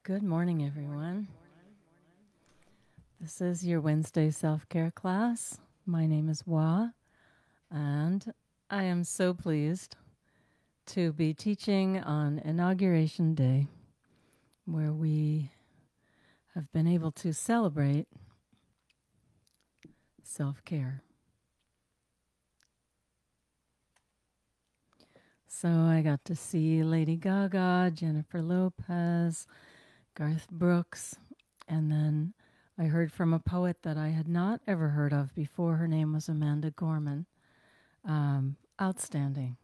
Good morning, everyone. This is your Wednesday self-care class. My name is Wah, and I am so pleased to be teaching on Inauguration Day, where we have been able to celebrate self-care. So I got to see Lady Gaga, Jennifer Lopez, Garth Brooks, and then I heard from a poet that I had not ever heard of before. Her name was Amanda Gorman. Outstanding.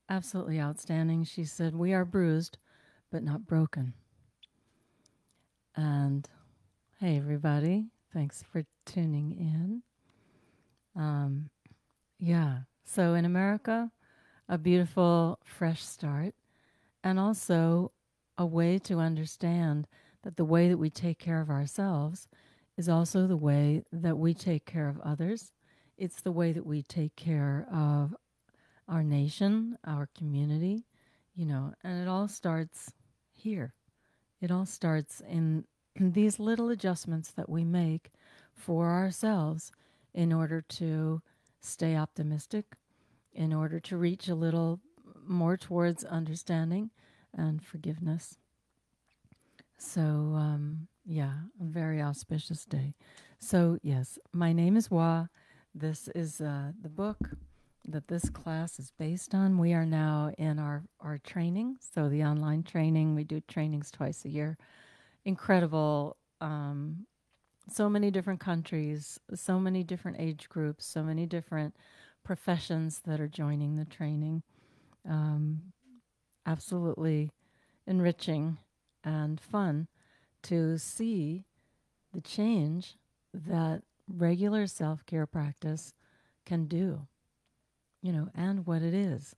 Absolutely outstanding. She said, "We are bruised, but not broken." And hey, everybody, thanks for tuning in. Yeah, so in America, a beautiful fresh start, and also a way to understand that the way that we take care of ourselves is also the way that we take care of others. It's the way that we take care of our nation, our community, and it all starts here. It all starts in these little adjustments that we make for ourselves in order to stay optimistic, in order to reach a little more towards understanding and forgiveness. So, yeah, a very auspicious day. So, yes, my name is Wah. This is the book that this class is based on. We are now in our training, so the online training. We do trainings twice a year. Incredible. So many different countries, so many different age groups, so many different professions that are joining the training. Absolutely enriching and fun to see the change that regular self-care practice can do, and what it is.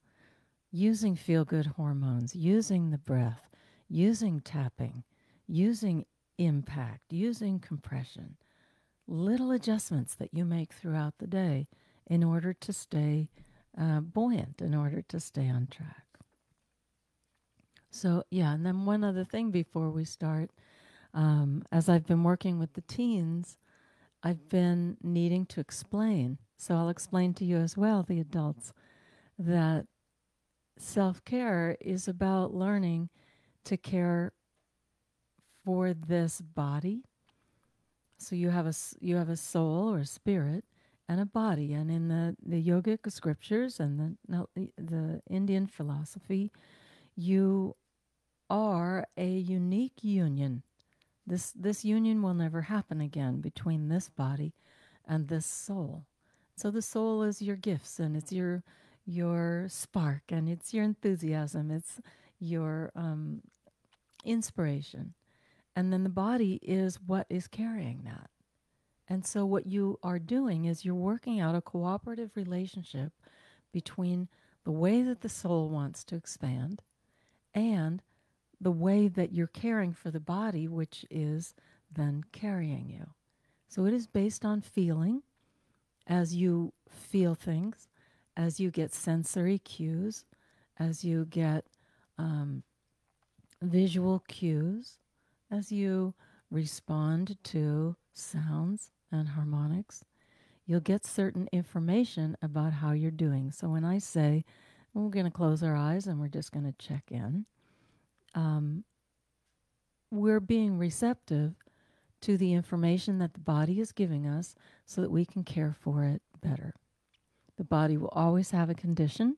Using feel-good hormones, using the breath, using tapping, using impact, using compression. Little adjustments that you make throughout the day in order to stay buoyant, in order to stay on track. So, yeah, and then one other thing before we start. As I've been working with the teens, I've been needing to explain. So I'll explain to you as well, the adults, that self-care is about learning to care for this body. So you have a soul or spirit and a body, and in the yogic scriptures and the Indian philosophy, you are a unique union. This union will never happen again between this body and this soul. So the soul is your gifts, and it's your spark, and it's your enthusiasm, it's your inspiration. And then the body is what is carrying that. And so what you are doing is you're working out a cooperative relationship between the way that the soul wants to expand and the way that you're caring for the body, which is then carrying you. So it is based on feeling. As you feel things, as you get sensory cues, as you get visual cues, as you respond to sounds and harmonics, you'll get certain information about how you're doing. So when I say, we're going to close our eyes and we're just going to check in, we're being receptive to the information that the body is giving us so that we can care for it better. The body will always have a condition.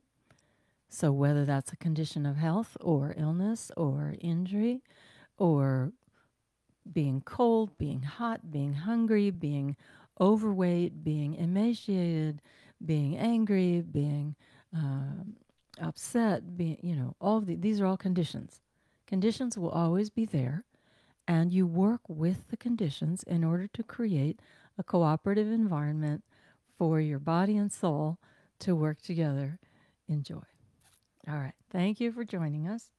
So whether that's a condition of health or illness or injury or being cold, being hot, being hungry, being overweight, being emaciated, being angry, being upset, being, all of these are all conditions. Conditions will always be there, and you work with the conditions in order to create a cooperative environment for your body and soul to work together in joy. All right. Thank you for joining us.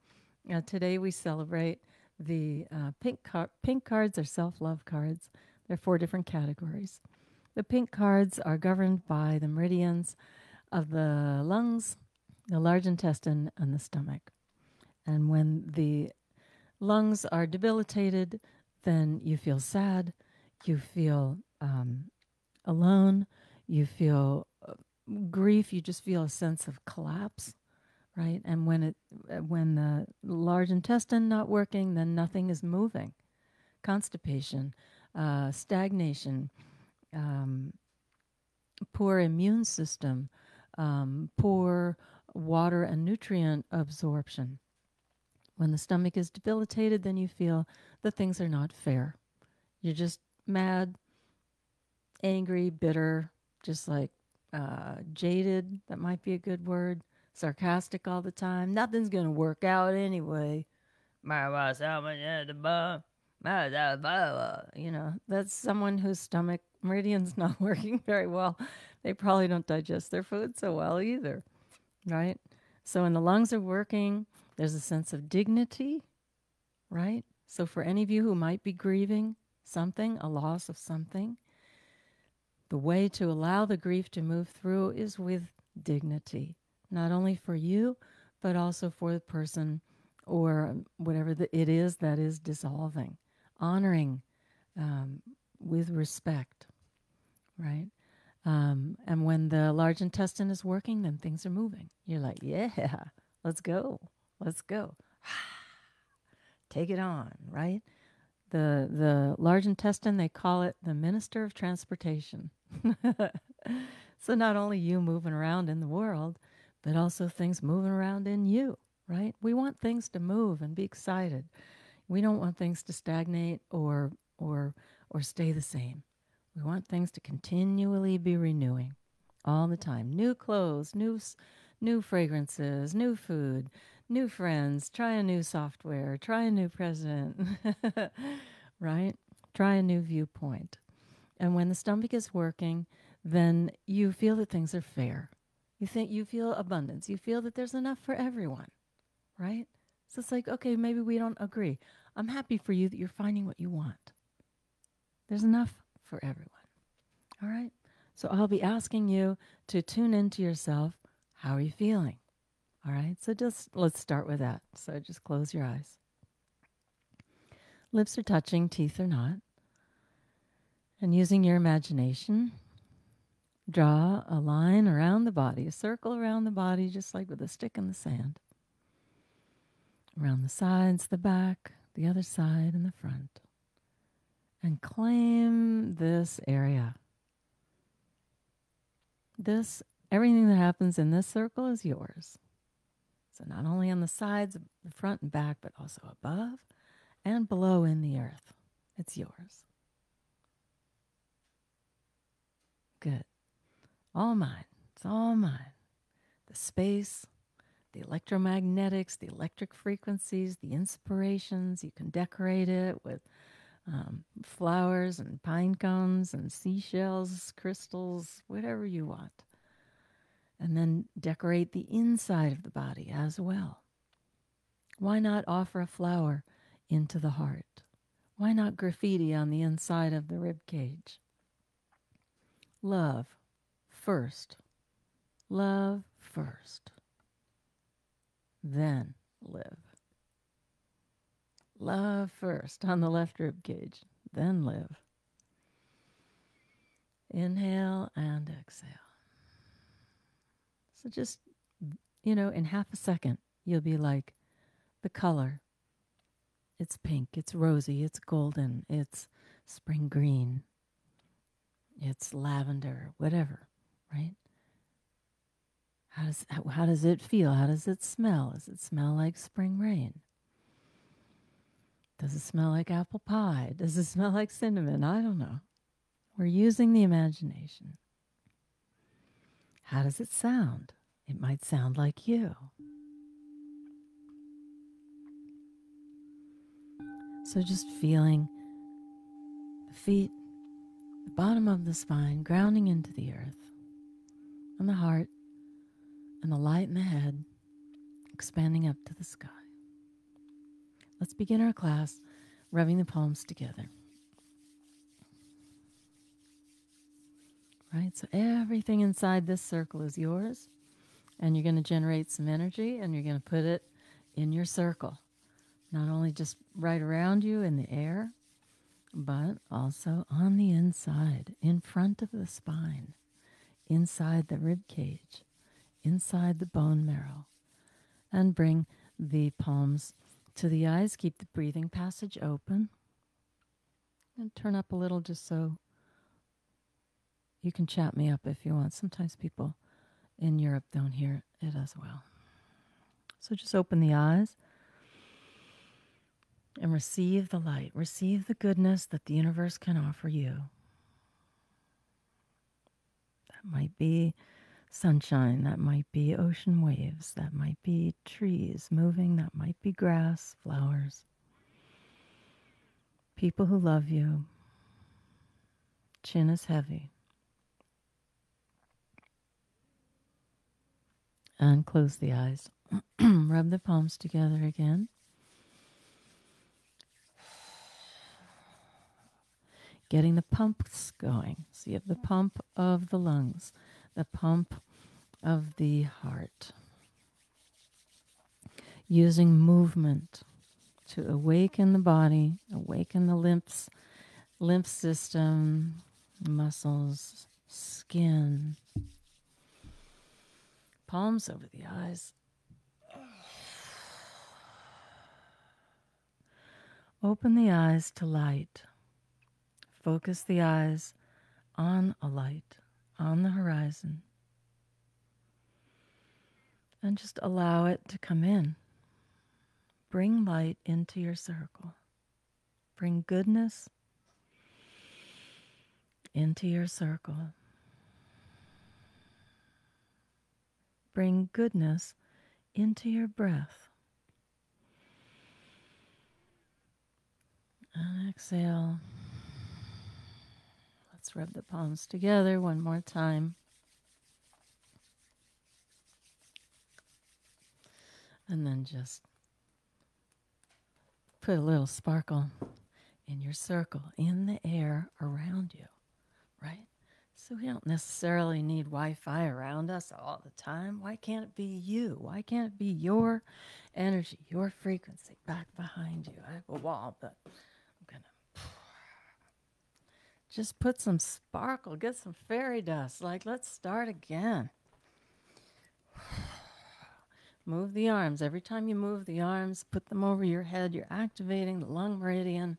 Today we celebrate the pink cards are self-love cards. There are 4 different categories. The pink cards are governed by the meridians of the lungs, the large intestine, and the stomach. And when the lungs are debilitated, then you feel sad, you feel alone, you feel grief, you just feel a sense of collapse, right? And when the large intestine not working, then nothing is moving. Constipation, stagnation, um, poor immune system, poor water and nutrient absorption. When the stomach is debilitated, then you feel that things are not fair. You're just mad, angry, bitter, just like jaded. That might be a good word. Sarcastic all the time. Nothing's going to work out anyway. You know, that's someone whose stomach meridian's not working very well. They probably don't digest their food so well either, right? So when the lungs are working, there's a sense of dignity, right? So for any of you who might be grieving something, a loss of something, the way to allow the grief to move through is with dignity, not only for you, but also for the person or whatever it is that is dissolving. Honoring with respect, right? And when the large intestine is working, then things are moving. You're like, yeah, let's go. Let's go. Take it on, right? The large intestine, they call it the minister of transportation. So not only you moving around in the world, but also things moving around in you, right? We want things to move and be excited. We don't want things to stagnate or stay the same. We want things to continually be renewing all the time. New clothes, new fragrances, new food, new friends, try a new software, try a new president, right? Try a new viewpoint. And when the stomach is working, then you feel that things are fair. You feel abundance. You feel that there's enough for everyone, right? So it's like, okay, maybe we don't agree. I'm happy for you that you're finding what you want. There's enough for everyone. All right? So I'll be asking you to tune into yourself. How are you feeling? All right? So let's start with that. So just close your eyes. Lips are touching, teeth are not. And using your imagination, draw a line around the body, a circle around the body, just like with a stick in the sand. Around the sides, the back, the other side, and the front. And claim this area. Everything that happens in this circle is yours. So not only on the sides, the front and back, but also above and below in the earth. It's yours. Good. All mine. It's all mine. The space, the electromagnetics, the electric frequencies, the inspirations. You can decorate it with flowers and pine cones and seashells, crystals, whatever you want. And then decorate the inside of the body as well. Why not offer a flower into the heart? Why not graffiti on the inside of the rib cage? Love first. Love first. Then live. Love first on the left rib cage. Then live. Inhale and exhale. So just, in half a second, you'll be like, the color. It's pink, it's rosy, it's golden, it's spring green, it's lavender, whatever, right? How does it feel? How does it smell? Does it smell like spring rain? Does it smell like apple pie? Does it smell like cinnamon? I don't know. We're using the imagination. How does it sound? It might sound like you. So just feeling the feet, the bottom of the spine, grounding into the earth, and the heart, and the light in the head, expanding up to the sky. Let's begin our class rubbing the palms together. Right, so everything inside this circle is yours, and you're going to generate some energy, and you're going to put it in your circle. Not only just right around you in the air, but also on the inside, in front of the spine, inside the rib cage, inside the bone marrow. And bring the palms to the eyes. Keep the breathing passage open. And turn up a little just so you can chat me up if you want. Sometimes people in Europe don't hear it as well. So just open the eyes and receive the light. Receive the goodness that the universe can offer you. That might be sunshine. That might be ocean waves. That might be trees moving. That might be grass, flowers. People who love you. Chin is heavy. And close the eyes. Rub the palms together again. Getting the pumps going. So you have the pump of the lungs, the pump of the heart. Using movement to awaken the body, awaken the lymph system, muscles, skin. Palms over the eyes. Open the eyes to light. Focus the eyes on a light, on the horizon. And just allow it to come in. Bring light into your circle. Bring goodness into your circle. Bring goodness into your breath. And exhale. Let's rub the palms together one more time. And then just put a little sparkle in your circle, in the air around you, right? So we don't necessarily need Wi-Fi around us all the time. Why can't it be you? Why can't it be your energy, your frequency back behind you? I have a wall, but I'm going to just put some sparkle, get some fairy dust. Like, let's start again. Move the arms. Every time you move the arms, put them over your head. You're activating the lung meridian.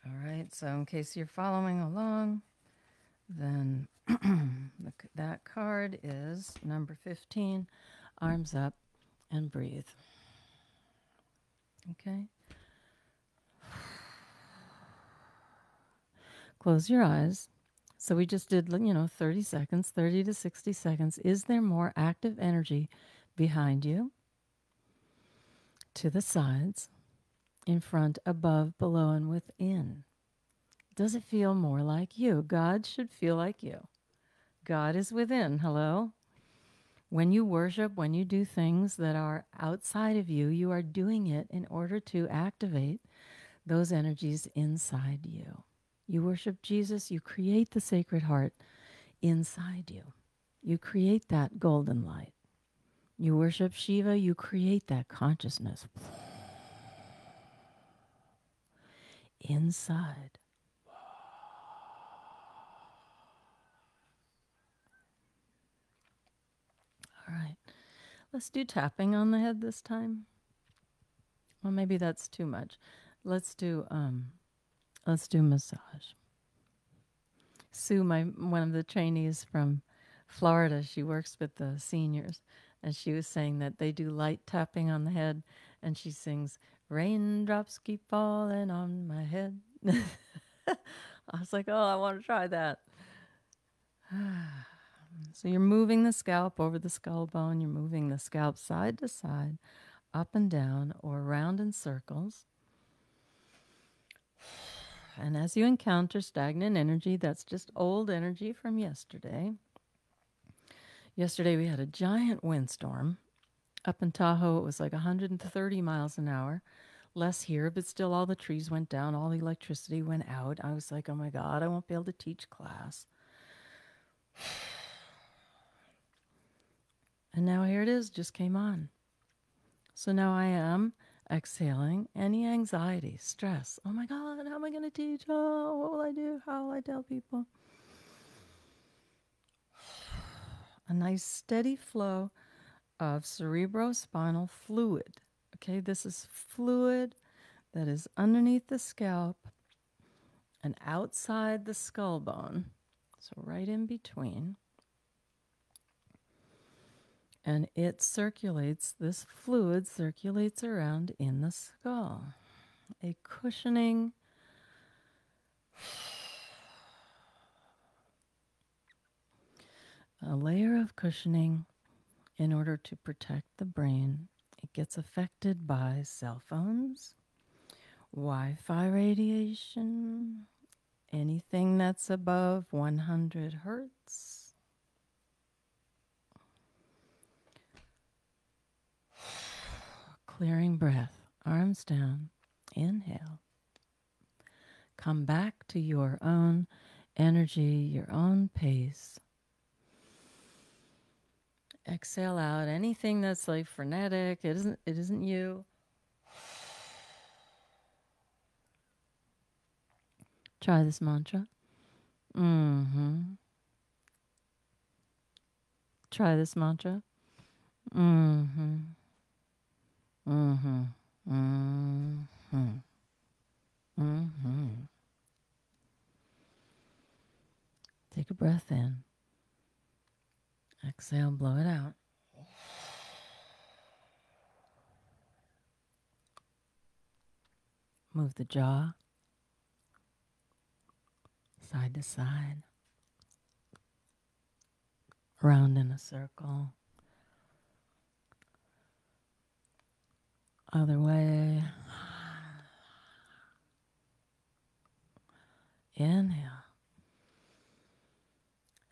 All right, so in case you're following along, then that card is number 15, arms up and breathe. Okay? Close your eyes. So we just did, 30 seconds, 30 to 60 seconds. Is there more active energy behind you, to the sides, in front, above, below, and within? Does it feel more like you? God should feel like you. God is within. Hello? When you worship, when you do things that are outside of you, you are doing it in order to activate those energies inside you. You worship Jesus, you create the Sacred Heart inside you. You create that golden light. You worship Shiva, you create that consciousness inside. All right. Let's do tapping on the head this time. Well, maybe that's too much. Let's do massage. Sue, one of the trainees from Florida, she works with the seniors, and she was saying that they do light tapping on the head, and she sings, "Raindrops keep falling on my head." I was like, oh, I want to try that. So you're moving the scalp over the skull bone. You're moving the scalp side to side, up and down, or around in circles. And as you encounter stagnant energy, that's just old energy from yesterday. Yesterday we had a giant windstorm. Up in Tahoe, it was like 130 miles an hour. Less here, but still all the trees went down. All the electricity went out. I was like, oh my God, I won't be able to teach class. And now here it is, just came on. So now I am exhaling any anxiety, stress. Oh my God, how am I going to teach? Oh, what will I do? How will I tell people? A nice steady flow of cerebrospinal fluid. Okay, this is fluid that is underneath the scalp and outside the skull bone. So right in between. And it circulates, this fluid circulates around in the skull. A cushioning, a layer of cushioning in order to protect the brain. It gets affected by cell phones, Wi-Fi radiation, anything that's above 100 hertz. Clearing breath, arms down, inhale. Come back to your own energy, your own pace. Exhale out anything that's like frenetic. It isn't you. Try this mantra. Try this mantra. Take a breath in. Exhale, blow it out. Move the jaw side to side, round in a circle. Other way. Inhale.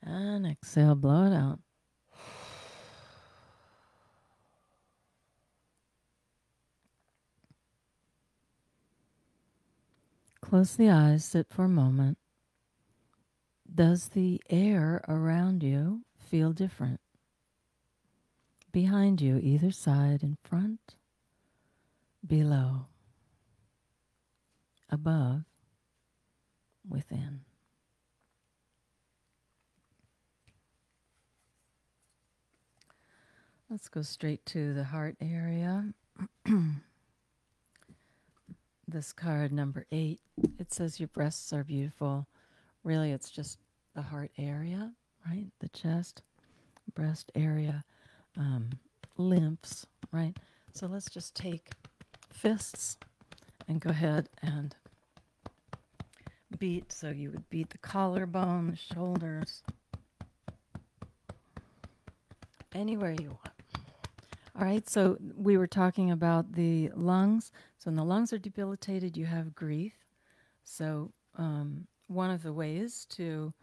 And exhale, blow it out. Close the eyes, sit for a moment. Does the air around you feel different? Behind you, either side, in front, below, above, within. Let's go straight to the heart area. This card, number 8, it says your breasts are beautiful. Really, it's just the heart area, right? The chest, breast area, lymphs, right? So let's just take fists and go ahead and beat. So you would beat the collarbone, the shoulders, anywhere you want. All right, so we were talking about the lungs. So when the lungs are debilitated, you have grief. So one of the ways to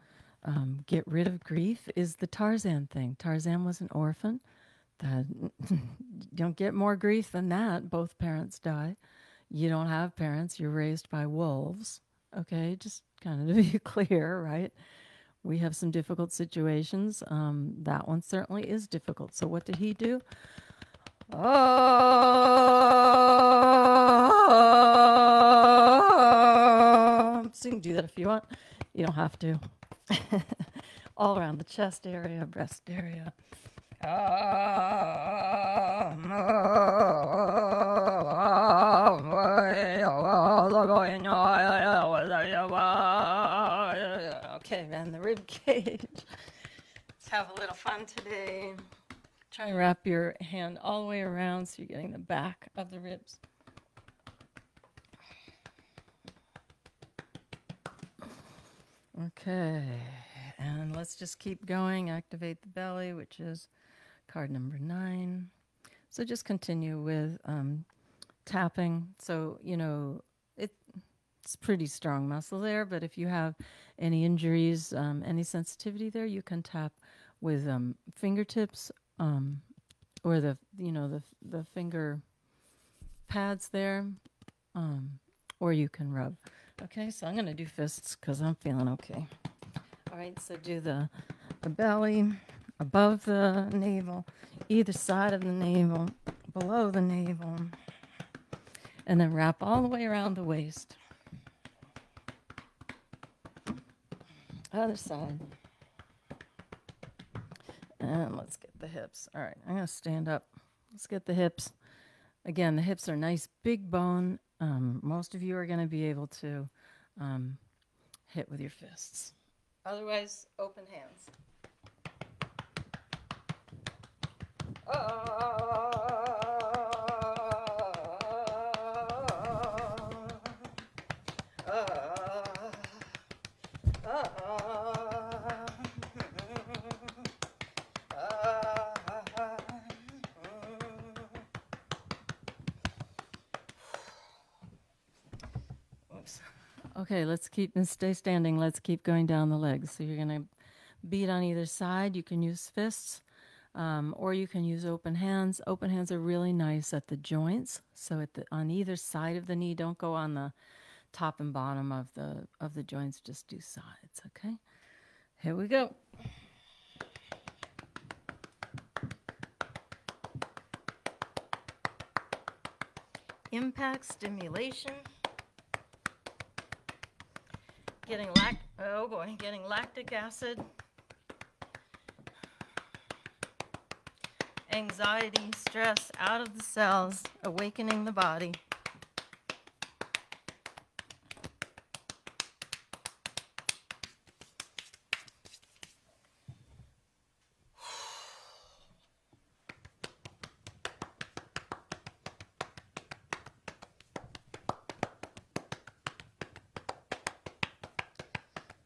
get rid of grief is the Tarzan thing. Tarzan was an orphan. You don't get more grief than that. Both parents die. You don't have parents. You're raised by wolves. Okay, just kind of to be clear, right? We have some difficult situations. That one certainly is difficult. So what did he do? Oh, so you can do that if you want. You don't have to. All around the chest area, breast area. Okay, man, the rib cage. Let's have a little fun today. Try and wrap your hand all the way around so you're getting the back of the ribs. Okay, and let's just keep going. Activate the belly, which is card number 9. So just continue with tapping. So, you know, it's pretty strong muscle there, but if you have any injuries, any sensitivity there, you can tap with fingertips or the finger pads there, or you can rub. Okay, so I'm going to do fists because I'm feeling okay. All right, so do the the belly, above the navel, either side of the navel, below the navel, and then wrap all the way around the waist. Other side. And let's get the hips. All right, I'm going to stand up. Let's get the hips. Again, the hips are nice, big bone. Most of you are going to be able to hit with your fists. Otherwise, open hands. Oops. Okay, let's stay standing. Let's keep going down the legs. So you're going to beat on either side. You can use fists. Or you can use open hands. Open hands are really nice at the joints. So on either side of the knee, don't go on the top and bottom of the joints. Just do sides. Okay. Here we go. Impact stimulation. Getting lactic acid. Anxiety, stress out of the cells, awakening the body.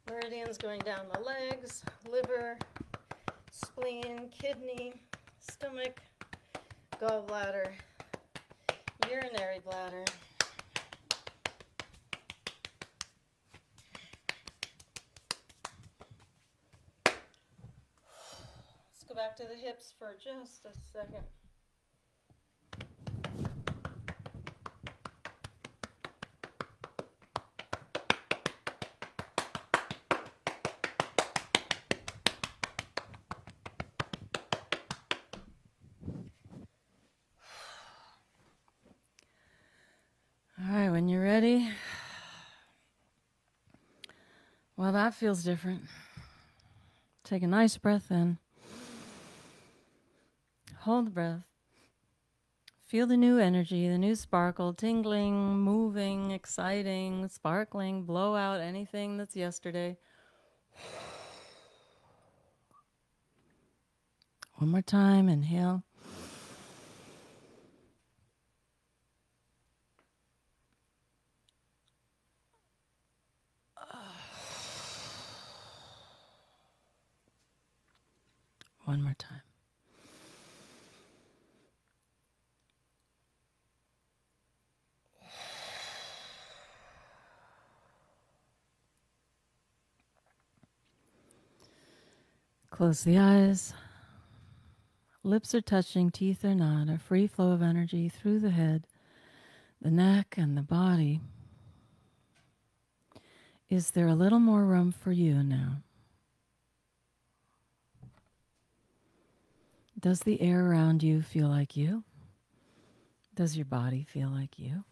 Meridians going down the legs, liver, spleen, kidney, stomach, gallbladder, urinary bladder. Let's go back to the hips for just a second. All right, when you're ready, well, that feels different. Take a nice breath in. Hold the breath. Feel the new energy, the new sparkle, tingling, moving, exciting, sparkling. Blow out anything that's yesterday. One more time, inhale. One more time. Close the eyes. Lips are touching, teeth are not. A free flow of energy through the head, the neck, and the body. Is there a little more room for you now? Does the air around you feel like you? Does your body feel like you?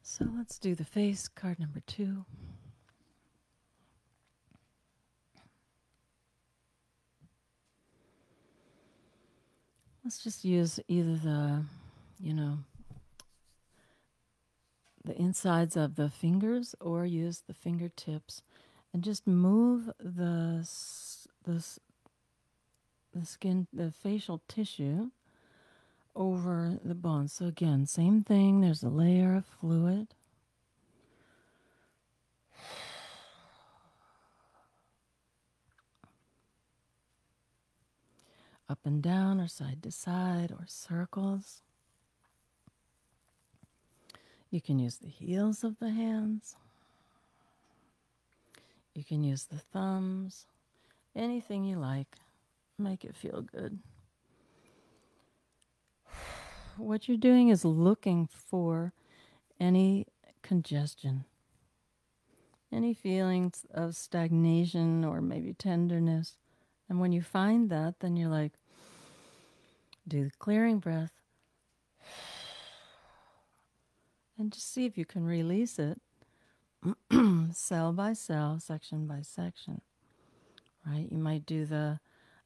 So let's do the face, card number 2. Let's just use either the insides of the fingers or use the fingertips and just move the skin, the facial tissue over the bones. So again, same thing. There's a layer of fluid. Up and down or side to side or circles. You can use the heels of the hands. You can use the thumbs. anything you like. Make it feel good. What you're doing is looking for any congestion, any feelings of stagnation or maybe tenderness. And when you find that, then you're like, do the clearing breath and just see if you can release it cell by cell, section by section, right? You might do the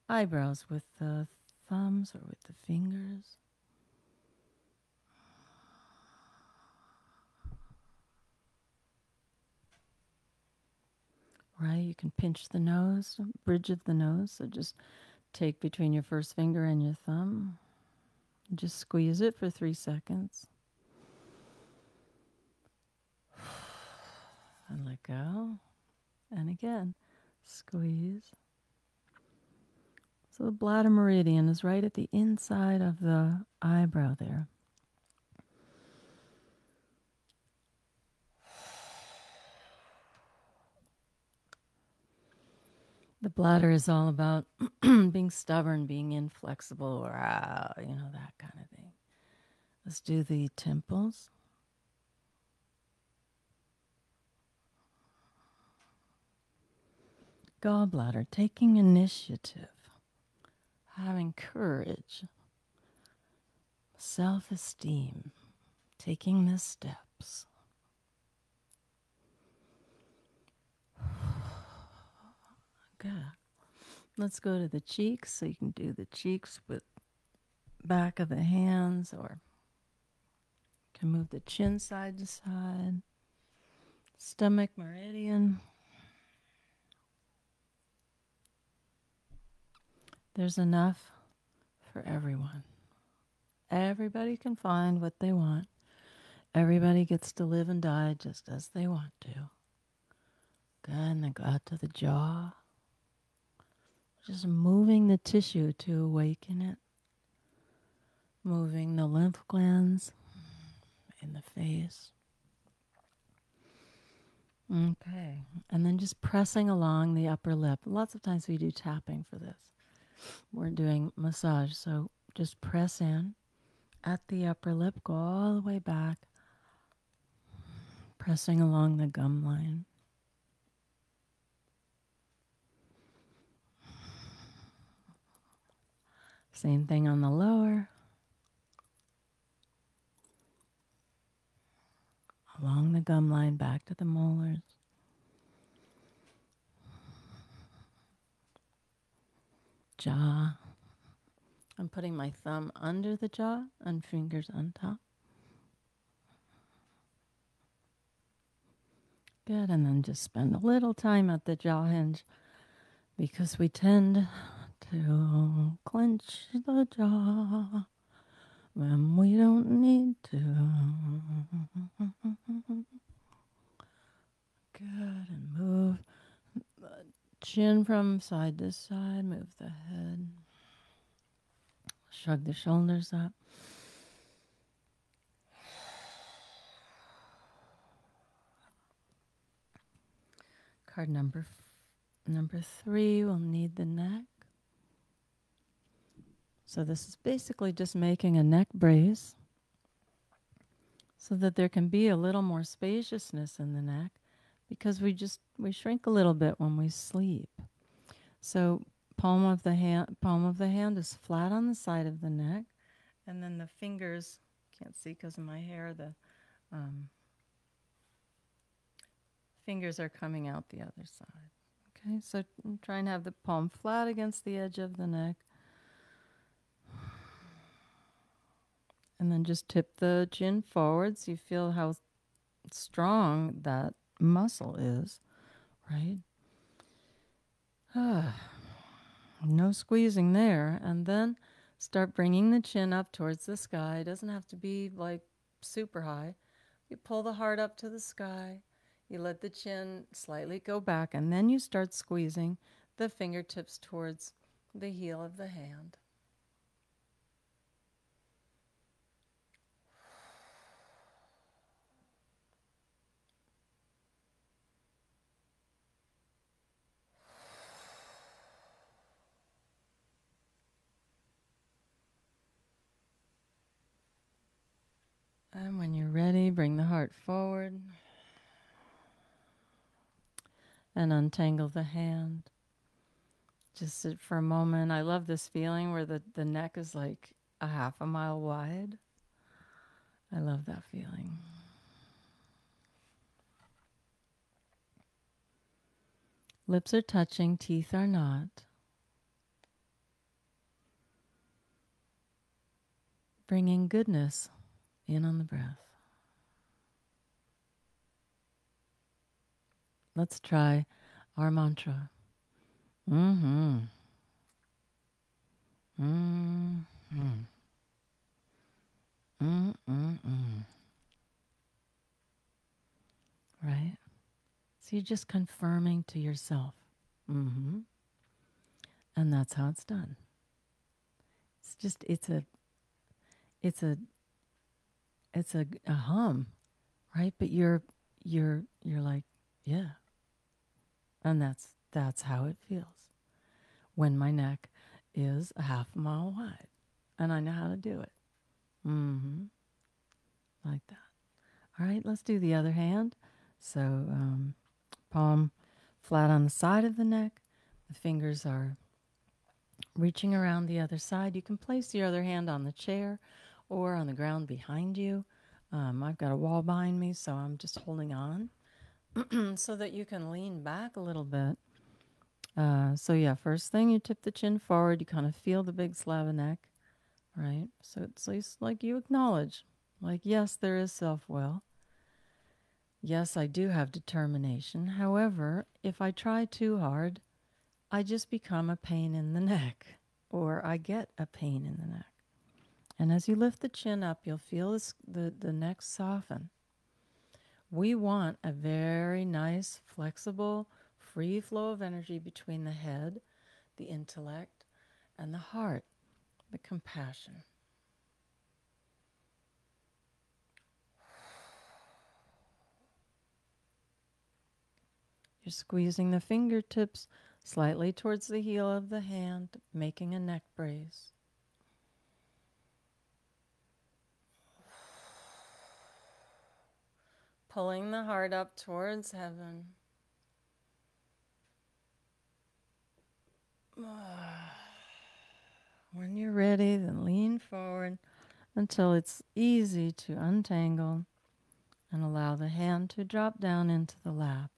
eyebrows with the thumbs or with the fingers. Right? You can pinch the nose, bridge of the nose. So just take between your first finger and your thumb. Just squeeze it for 3 seconds. And let go. And again, squeeze. So the bladder meridian is right at the inside of the eyebrow there. The bladder is all about being stubborn, being inflexible, or, that kind of thing. Let's do the temples. Gallbladder, taking initiative, having courage, self-esteem, taking the steps. Good. Let's go to the cheeks. So you can do the cheeks with back of the hands, or you can move the chin side to side. Stomach meridian. There's enough for everyone. Everybody can find what they want. Everybody gets to live and die just as they want to. Good, and then go out to the jaw. Just moving the tissue to awaken it. Moving the lymph glands in the face. Okay, and then just pressing along the upper lip. Lots of times we do tapping for this. We're doing massage, so just press in at the upper lip, go all the way back, pressing along the gum line. Same thing on the lower. Along the gum line, back to the molars. Jaw. I'm putting my thumb under the jaw and fingers on top. Good, and then just spend a little time at the jaw hinge because we tend to clench the jaw when we don't need to. Good, and move the chin from side to side, move the head. Shrug the shoulders up. Card number 3, we'll need the neck. So this is basically just making a neck brace so that there can be a little more spaciousness in the neck, because we shrink a little bit when we sleep. So palm of the hand is flat on the side of the neck, and then the fingers, can't see because of my hair, the fingers are coming out the other side. Okay, so try and have the palm flat against the edge of the neck. And then just tip the chin forward so you feel how strong that muscle is, right? No squeezing there. And then start bringing the chin up towards the sky. It doesn't have to be like super high. You pull the heart up to the sky. You let the chin slightly go back, and then you start squeezing the fingertips towards the heel of the hand. And when you're ready, bring the heart forward and untangle the hand. Just sit for a moment. I love this feeling where the neck is like a half a mile wide. I love that feeling. Lips are touching, teeth are not. Bringing goodness in on the breath. Let's try our mantra. Mm-hmm. Mm-hmm. Mm-mm-mm. Right? So you're just confirming to yourself. Mm-hmm. And that's how it's done. It's just, it's a hum, right? But you're like, yeah. And that's how it feels when my neck is a half a mile wide and I know how to do it. Mm-hmm. Like that. All right, let's do the other hand. So palm flat on the side of the neck. The fingers are reaching around the other side. You can place the other hand on the chair or on the ground behind you. I've got a wall behind me, so I'm just holding on so that you can lean back a little bit. So yeah, first thing, you tip the chin forward. You kind of feel the big slab of neck, right? So it's like you acknowledge, like, yes, there is self-will. Yes, I do have determination. However, if I try too hard, I just become a pain in the neck, or I get a pain in the neck. And as you lift the chin up, you'll feel the neck soften. We want a very nice, flexible, free flow of energy between the head, the intellect, and the heart, the compassion. You're squeezing the fingertips slightly towards the heel of the hand, making a neck brace. Pulling the heart up towards heaven. When you're ready, then lean forward until it's easy to untangle and allow the hand to drop down into the lap.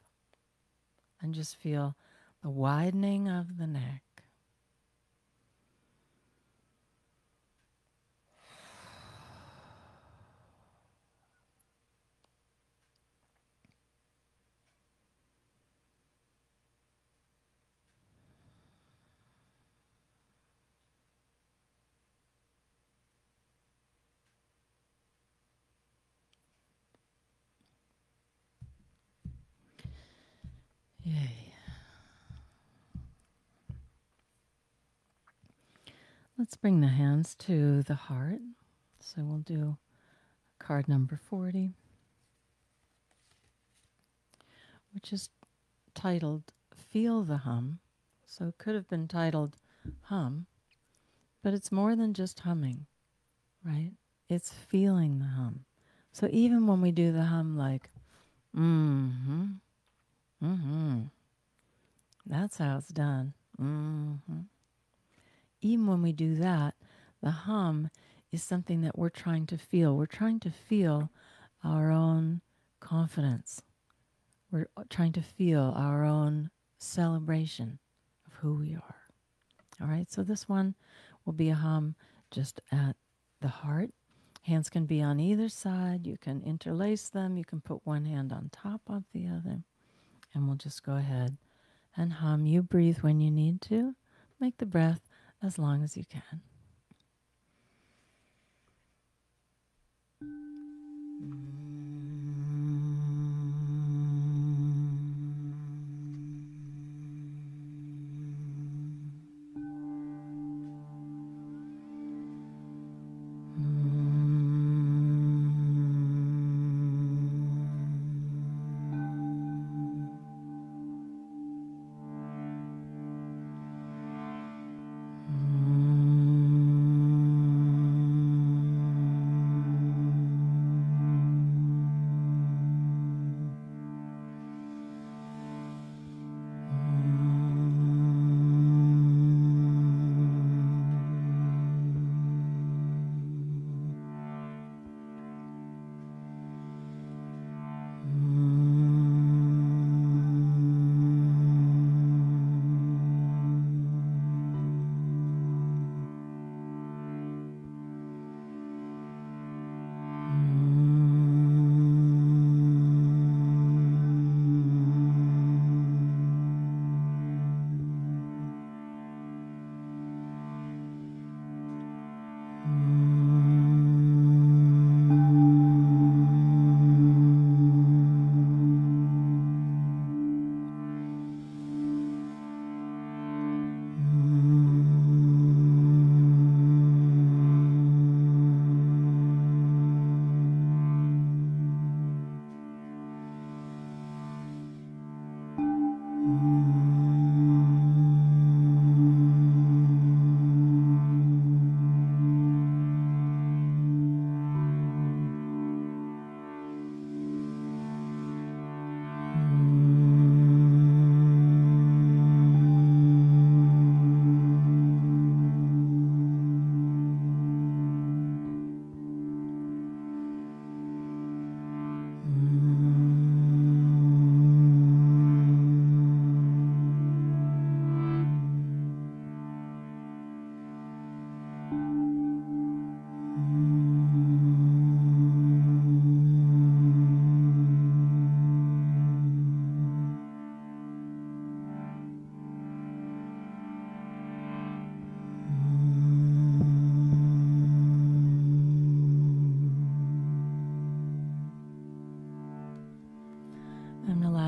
And just feel the widening of the neck. Yay. Let's bring the hands to the heart. So we'll do card number 40, which is titled Feel the Hum. So it could have been titled Hum, but it's more than just humming, right? It's feeling the hum. So even when we do the hum like, mm-hmm, mm-hmm, that's how it's done. Mm-hmm. Even when we do that, the hum is something that we're trying to feel. We're trying to feel our own confidence. We're trying to feel our own celebration of who we are. All right, so this one will be a hum just at the heart. Hands can be on either side. You can interlace them. You can put one hand on top of the other. And we'll just go ahead and hum. You breathe when you need to. Make the breath as long as you can.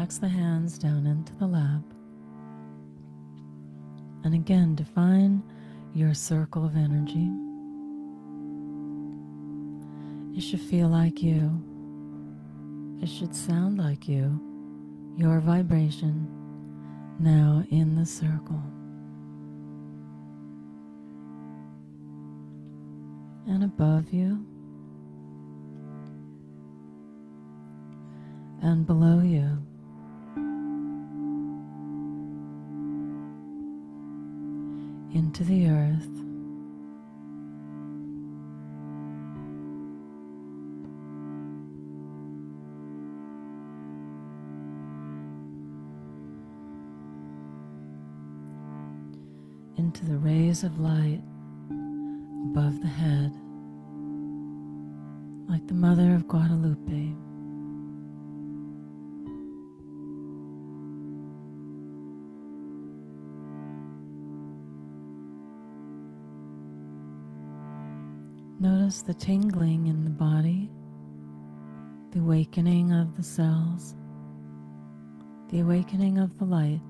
relax the hands down into the lap. And again, define your circle of energy. It should feel like you. It should sound like you. Your vibration now in the circle. And above you. And below you. Into the earth. Into the rays of light above the head, like the Mother of Guadalupe. Notice the tingling in the body, the awakening of the cells, the awakening of the light.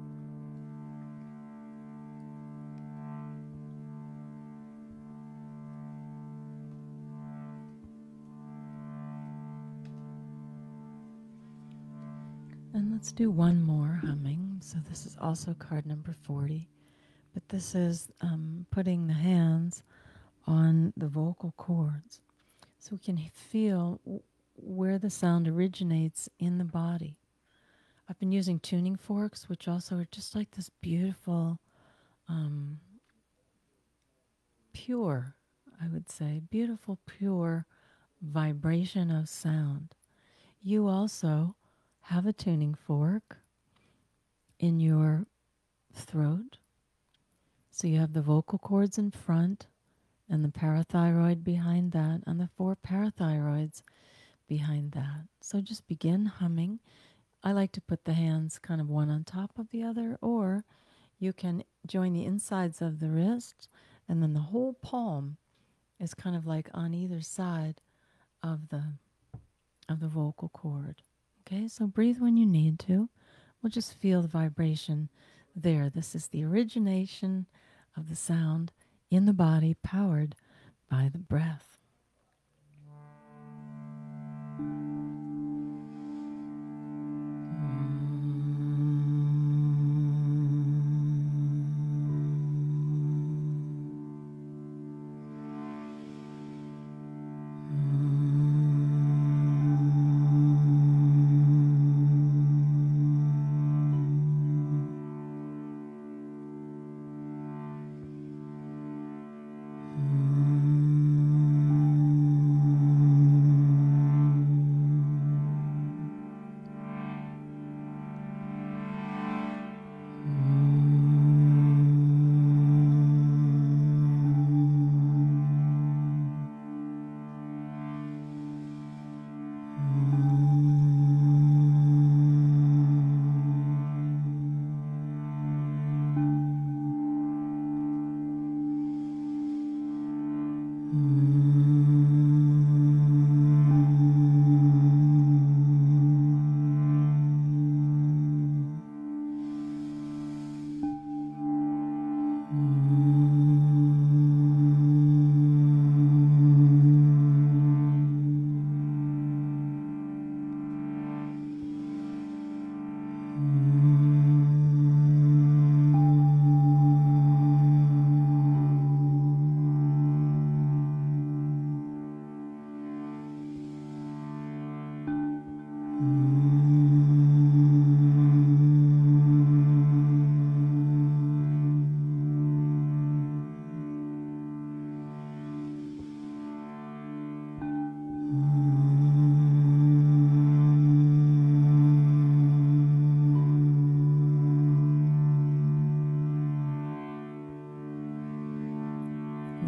And let's do one more humming. So this is also card number 40, but this is putting the hands on the vocal cords so we can feel where the sound originates in the body. I've been using tuning forks, which also are just like this beautiful, pure, I would say, beautiful, pure vibration of sound. You also have a tuning fork in your throat. So you have the vocal cords in front, and the parathyroid behind that, and the 4 parathyroids behind that. So just begin humming. I like to put the hands kind of one on top of the other, or you can join the insides of the wrists, and then the whole palm is kind of like on either side of the vocal cord. Okay, so breathe when you need to. We'll just feel the vibration there. This is the origination of the sound in the body, powered by the breath.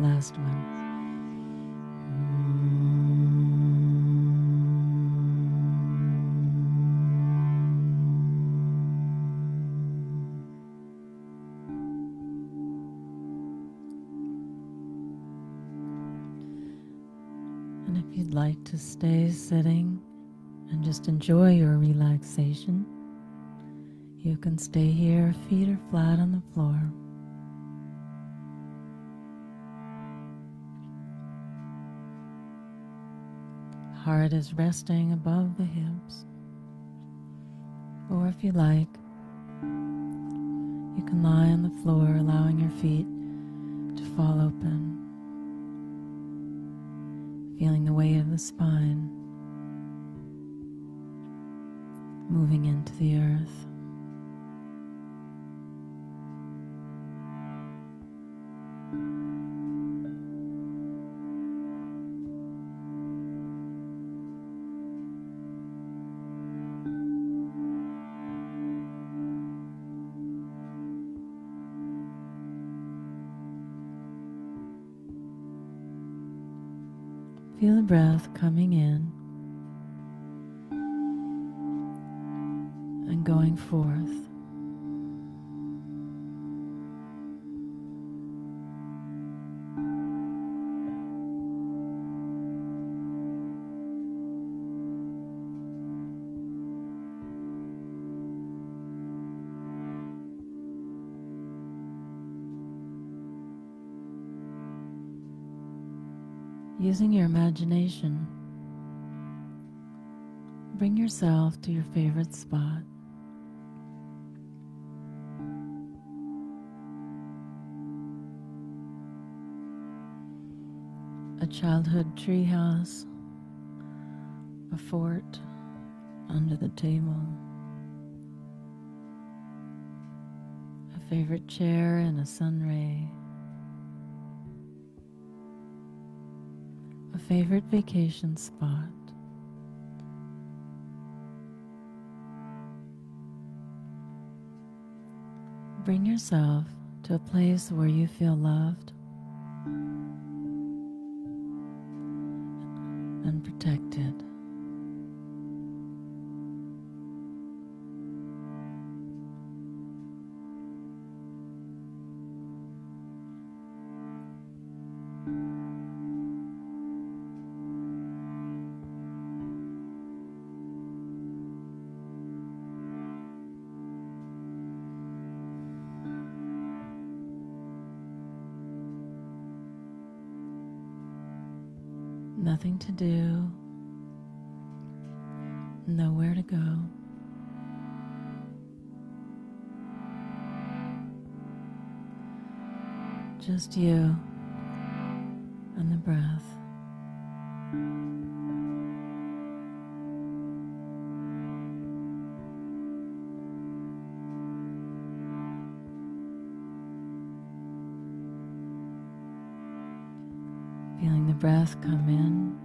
Last one. And if you'd like to stay sitting and just enjoy your relaxation, You can stay here, feet are flat on the floor. Heart is resting above the hips. Or if you like, you can lie on the floor, allowing your feet to fall open, feeling the weight of the spine moving into the earth. Feel the breath coming in and going forth. Using your imagination, bring yourself to your favorite spot. A childhood treehouse, a fort under the table, a favorite chair and a sunray, a favorite vacation spot. Bring yourself to a place where you feel loved and protected. Nothing to do, nowhere to go. Just you and the breath. Feeling the breath come in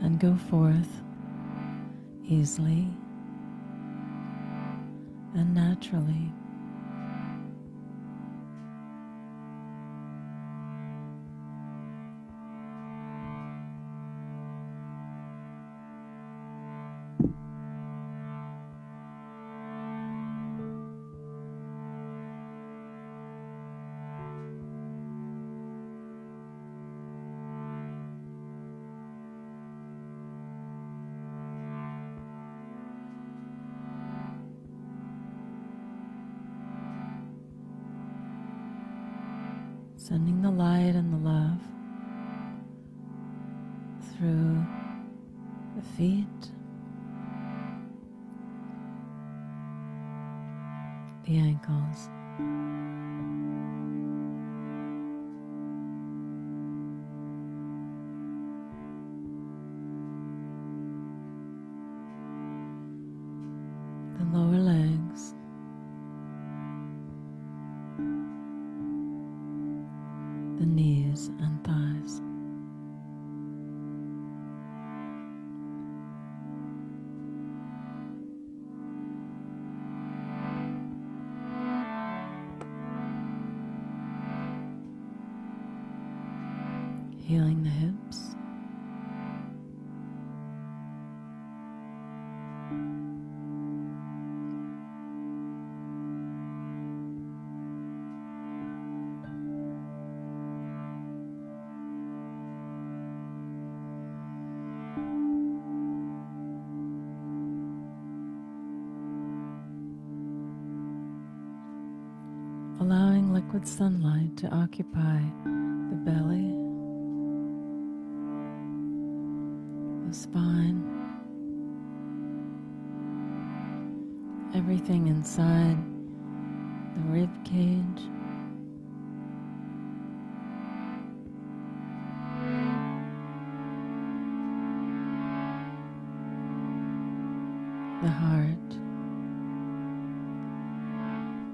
and go forth easily and naturally. Sending the light and the love through the feet, the ankles, the lower legs, the knees and thighs. Healing the hips. allowing liquid sunlight to occupy the belly, the spine, everything inside the rib cage, the heart,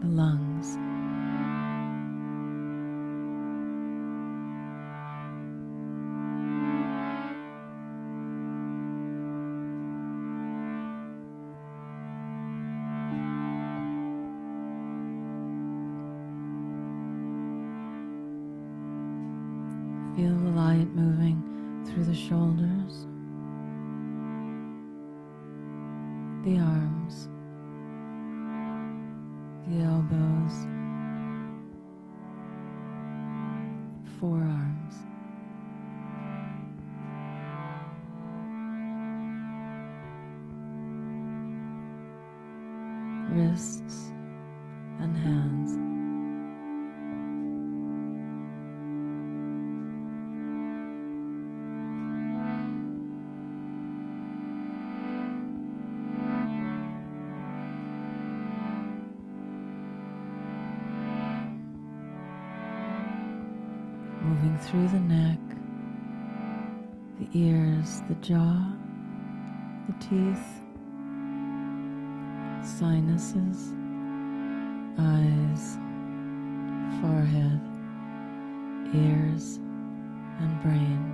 the lungs, feel the light moving through the shoulders, the arms, the elbows, forearms, wrists, and hands. Moving through the neck, the ears, the jaw, the teeth, sinuses, eyes, forehead, ears, and brain.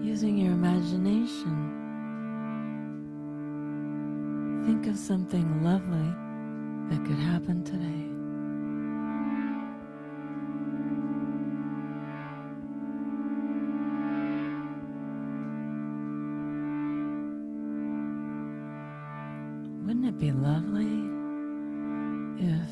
Using your imagination, think of something lovely that could happen today. Wouldn't it be lovely if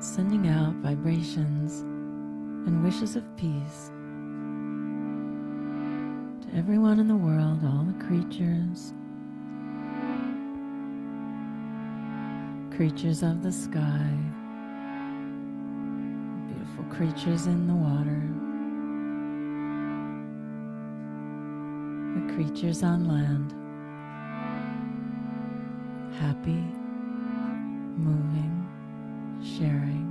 sending out vibrations and wishes of peace to everyone in the world, all the creatures of the sky, beautiful creatures in the water, the creatures on land, happy, moving, sharing.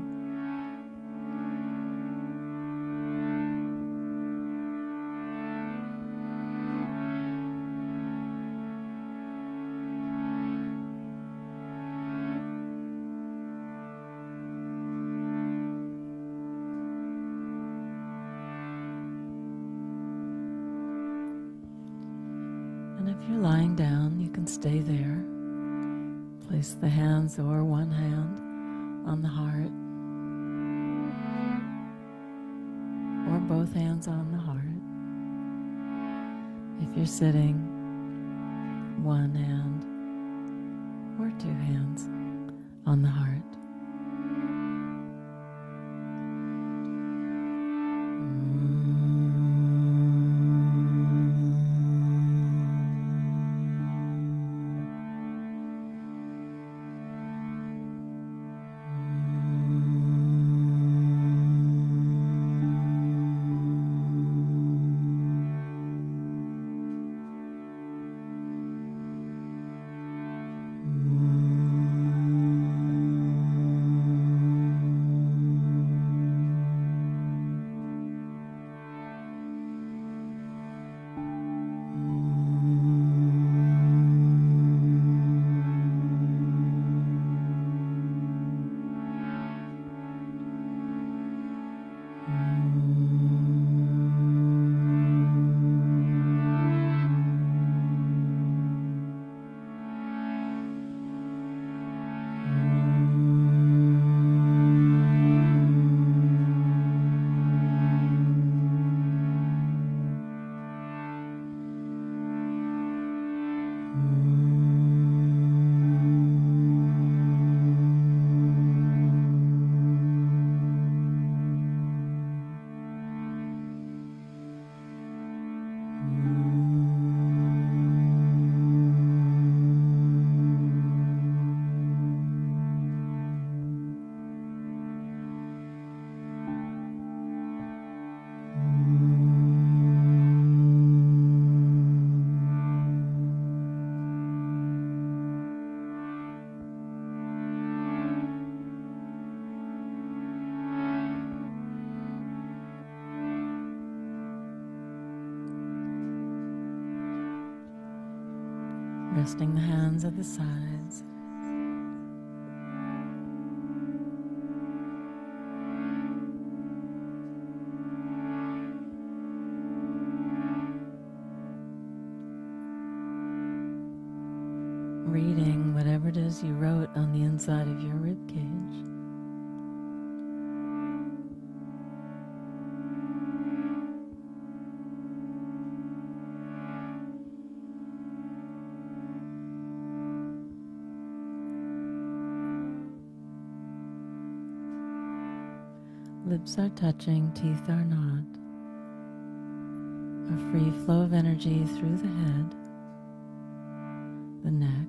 And if you're lying down, you can stay there. Place the hands or one hand on the heart, or both hands on the heart. If you're sitting, one hand or two hands on the heart. Resting the hands at the sides. Reading whatever it is you wrote on the inside of your rib cage. Lips are touching, teeth are not. A free flow of energy through the head, the neck,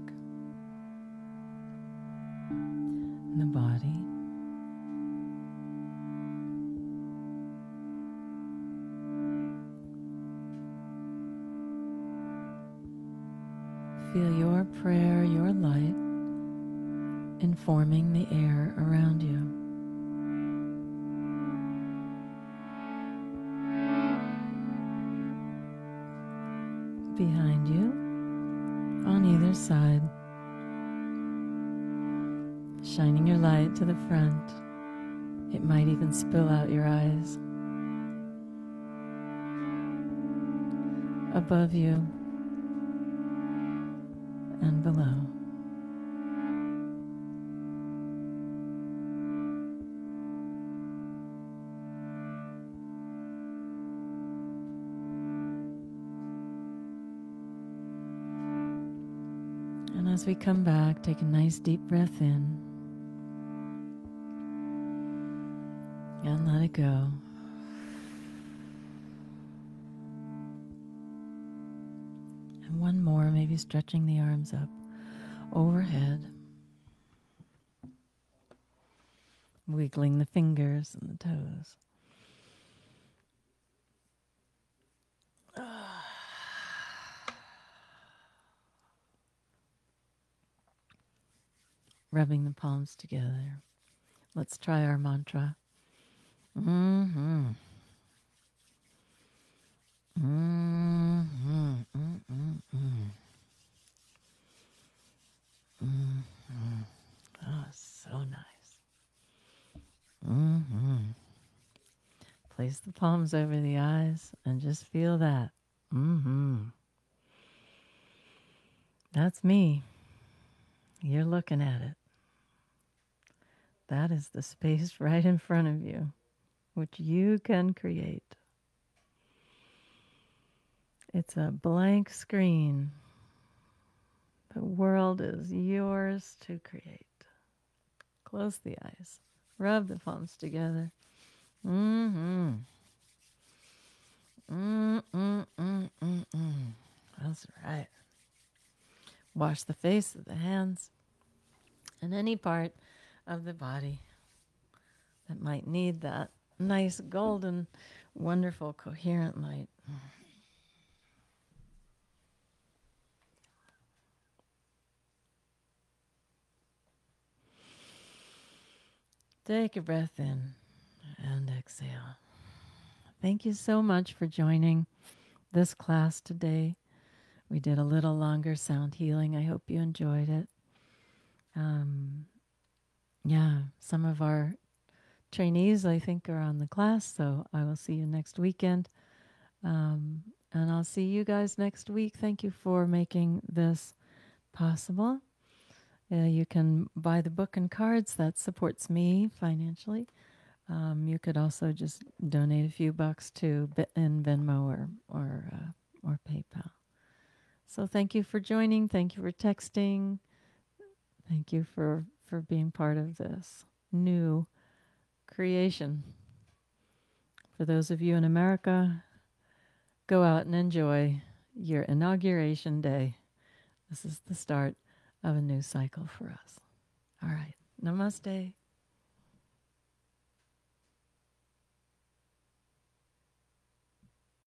and the body. Feel your prayer, your light informing the air around you. Behind you, on either side, shining your light to the front. It might even spill out your eyes. Above you and below. And as we come back, take a nice deep breath in and let it go. And one more, maybe stretching the arms up overhead, wiggling the fingers and the toes. Rubbing the palms together. Let's try our mantra. Mm-hmm. Mm-hmm. Mm-hmm. Mm-hmm. Oh, so nice. Mm-hmm. Place the palms over the eyes and just feel that. Mm-hmm. That's me. You're looking at it. That is the space right in front of you, which you can create. It's a blank screen. The world is yours to create. Close the eyes. Rub the palms together. Mm-hmm. Mm-mm-mm-mm-mm. That's right. Wash the face of the hands and any part of the body that might need that nice, golden, wonderful, coherent light. Take a breath in and exhale. Thank you so much for joining this class today. We did a little longer sound healing. I hope you enjoyed it. Some of our trainees, I think, are on the class, so I will see you next weekend. And I'll see you guys next week. Thank you for making this possible. You can buy the book and cards. That supports me financially. You could also just donate a few bucks to in Venmo or PayPal. So thank you for joining. Thank you for texting. Thank you for being part of this new creation. For those of you in America, go out and enjoy your inauguration day. This is the start of a new cycle for us. All right. Namaste.